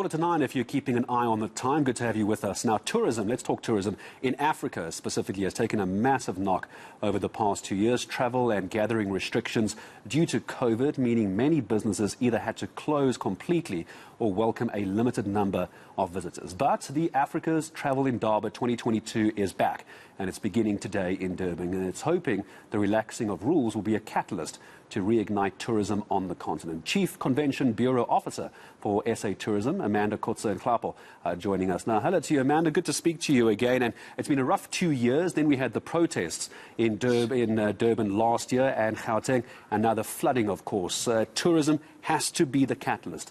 To 9 if you're keeping an eye on the time. Good to have you with us. Now, tourism, let's talk tourism in Africa specifically, has taken a massive knock over the past 2 years. Travel and gathering restrictions due to COVID, meaning many businesses either had to close completely or welcome a limited number of visitors. But the Africa's Travel Indaba 2022 is back, and it's beginning today in Durban, and it's hoping the relaxing of rules will be a catalyst to reignite tourism on the continent. Chief Convention Bureau Officer for SA Tourism, Amanda Kotze-Nhlapo, joining us now. Hello to you, Amanda. Good to speak to you again. And it's been a rough 2 years. Then we had the protests in Durban last year and Gauteng, and now the flooding, of course. Tourism has to be the catalyst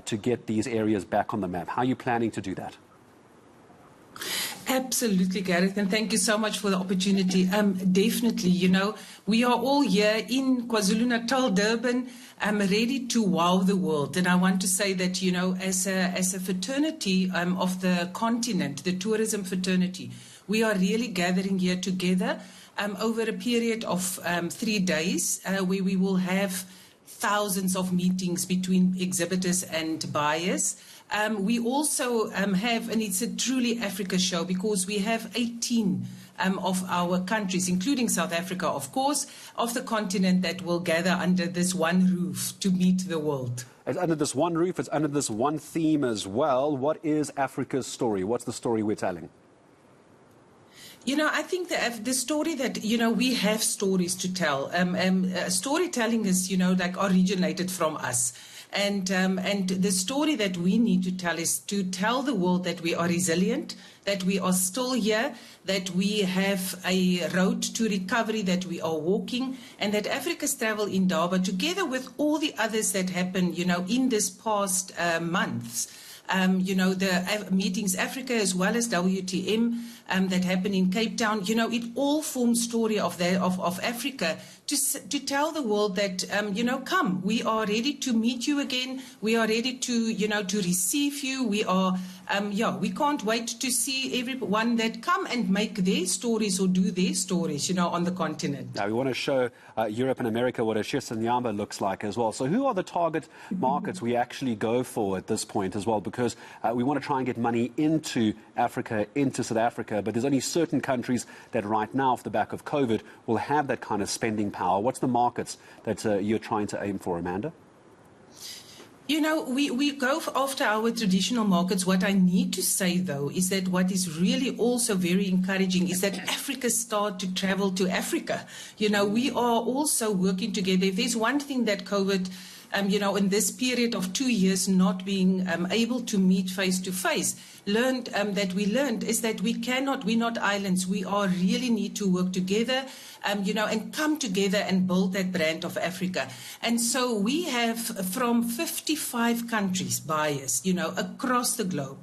to get these areas back on the map. How are you planning to do that? Absolutely, Gareth, and thank you so much for the opportunity. Definitely, you know, we are all here in KwaZulu-Natal, Durban, ready to wow the world. And I want to say that, you know, as a fraternity of the continent, the tourism fraternity, we are really gathering here together over a period of 3 days where we will have thousands of meetings between exhibitors and buyers. We also have, and it's a truly Africa show because we have 18 of our countries, including South Africa, of course, of the continent that will gather under this one roof to meet the world. It's under this one roof, it's under this one theme as well. What is Africa's story? What's the story we're telling? You know, I think the story that, you know, we have stories to tell. Storytelling is, you know, like originated from us. And the story that we need to tell is to tell the world that we are resilient, that we are still here, that we have a road to recovery that we are walking, and that Africa's Travel Indaba, together with all the others that happened, you know, in this past months, you know, the meetings Africa as well as WTM that happened in Cape Town, you know, it all forms story of Africa to tell the world that, you know, come, we are ready to meet you again. We are ready to, you know, to receive you. We are, we can't wait to see everyone that come and make their stories or do their stories, you know, on the continent. Now, we want to show Europe and America what a Nyamba looks like as well. So who are the target markets we actually go for at this point as well? Because we want to try and get money into Africa, into South Africa, but there's only certain countries that right now, off the back of COVID, will have that kind of spending power. What's the markets that you're trying to aim for, Amanda? You know, we go after our traditional markets. What I need to say, though, is that what is really also very encouraging is that Africa start to travel to Africa. You know, we are also working together. If there's one thing that COVID, you know, in this period of 2 years not being able to meet face to face, learned is that we're not islands. We are really need to work together, you know, and come together and build that brand of Africa. And so we have from 55 countries buyers, you know, across the globe.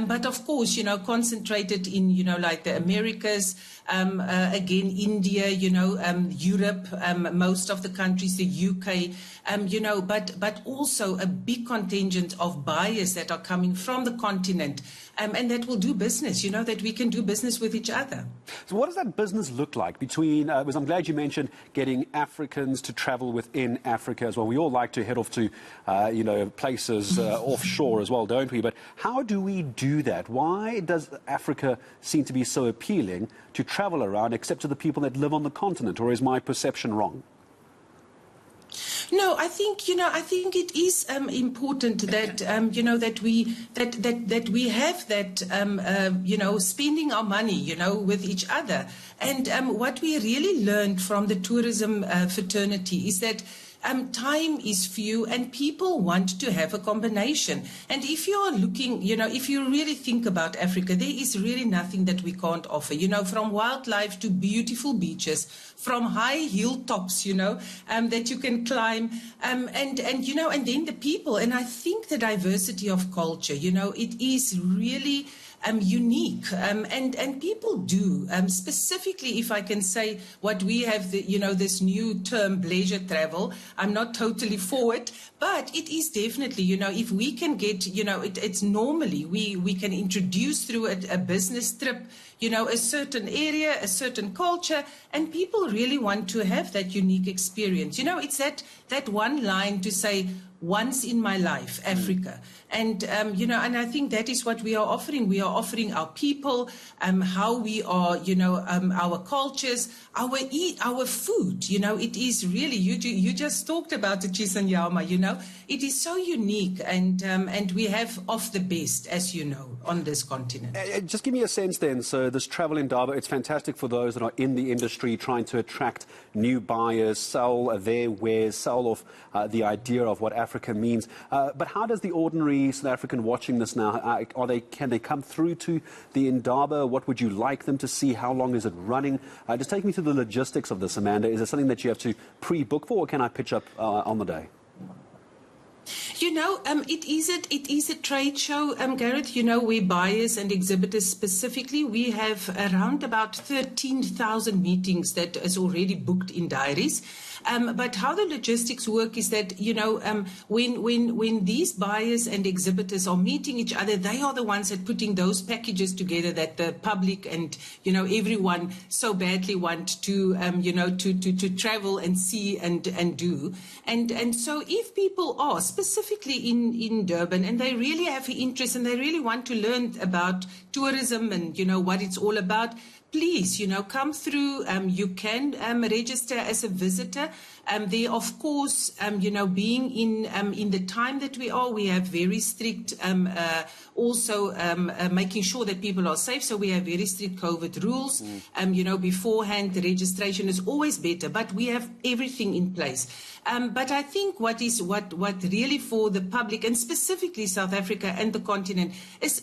But of course, you know, concentrated in, you know, like the Americas, again, India, you know, Europe, most of the countries, the UK, you know, but also a big contingent of buyers that are coming from the continent. And that will do business, you know, that we can do business with each other. So what does that business look like between, because I'm glad you mentioned getting Africans to travel within Africa as well. We all like to head off to, you know, places offshore as well, don't we? But how do we do that? Why does Africa seem to be so appealing to travel around, except to the people that live on the continent? Or is my perception wrong? No, I think, you know, I think it is important that, you know, that we have that, you know, spending our money, you know, with each other. And what we really learned from the tourism fraternity is that time is few and people want to have a combination. And if you are looking, you know, if you really think about Africa, there is really nothing that we can't offer, you know, from wildlife to beautiful beaches, from high hilltops, you know, that you can climb, and you know, and then the people. And I think the diversity of culture, you know, it is really unique, and people do, specifically, if I can say what we have, you know, this new term, leisure travel. I'm not totally for it, but it is definitely, you know, if we can get, you know, it's normally we can introduce through a business trip, you know, a certain area, a certain culture, and people really want to have that unique experience. You know, it's that one line to say, once in my life, Africa. And, and I think that is what we are offering. We are offering our people, how we are, our cultures, our food, it is really, you just talked about the cheese and nyama, it is so unique, and we have of the best, as you know, on this continent. Just give me a sense then, so this travel Indaba, it's fantastic for those that are in the industry trying to attract new buyers, sell their wares, sell off the idea of what Africa means. But how does the ordinary South African watching this now, can they come through to the Indaba? What would you like them to see? How long is it running? Just take me through the logistics of this, Amanda. Is it something that you have to pre-book for, or can I pitch up on the day? It is a trade show, Gareth, where buyers and exhibitors specifically, we have around about 13,000 meetings that is already booked in diaries. But how the logistics work is that, when these buyers and exhibitors are meeting each other, they are the ones that putting those packages together that the public and, everyone so badly want to, to travel and see and do. And so if people are specifically in Durban and they really have an interest and they really want to learn about tourism and, what it's all about, please, come through. You can register as a visitor. There, of course, being in the time that we have very strict, also making sure that people are safe. So we have very strict COVID rules. Beforehand, the registration is always better, but we have everything in place. But I think what really for the public and specifically South Africa and the continent is,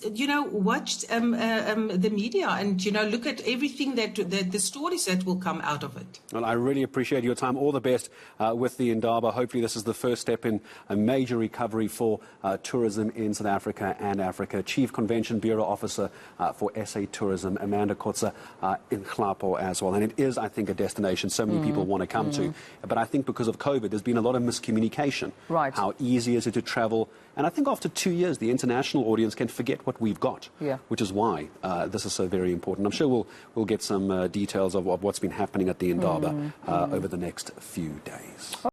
watch the media and, look at everything the stories that will come out of it. Well, I really appreciate your time. All the best with the Indaba. Hopefully this is the first step in a major recovery for tourism in South Africa and Africa. Chief Convention Bureau Officer for SA Tourism, Amanda Kotze-Nhlapo as well. And it is, I think, a destination so many people want to come to. But I think because of COVID, there's been a lot of miscommunication. Right. How easy is it to travel? And I think after 2 years, the international audience can forget what we've got, which is why this is so very important. I'm sure we'll get some details of what's been happening at the Indaba over the next few days.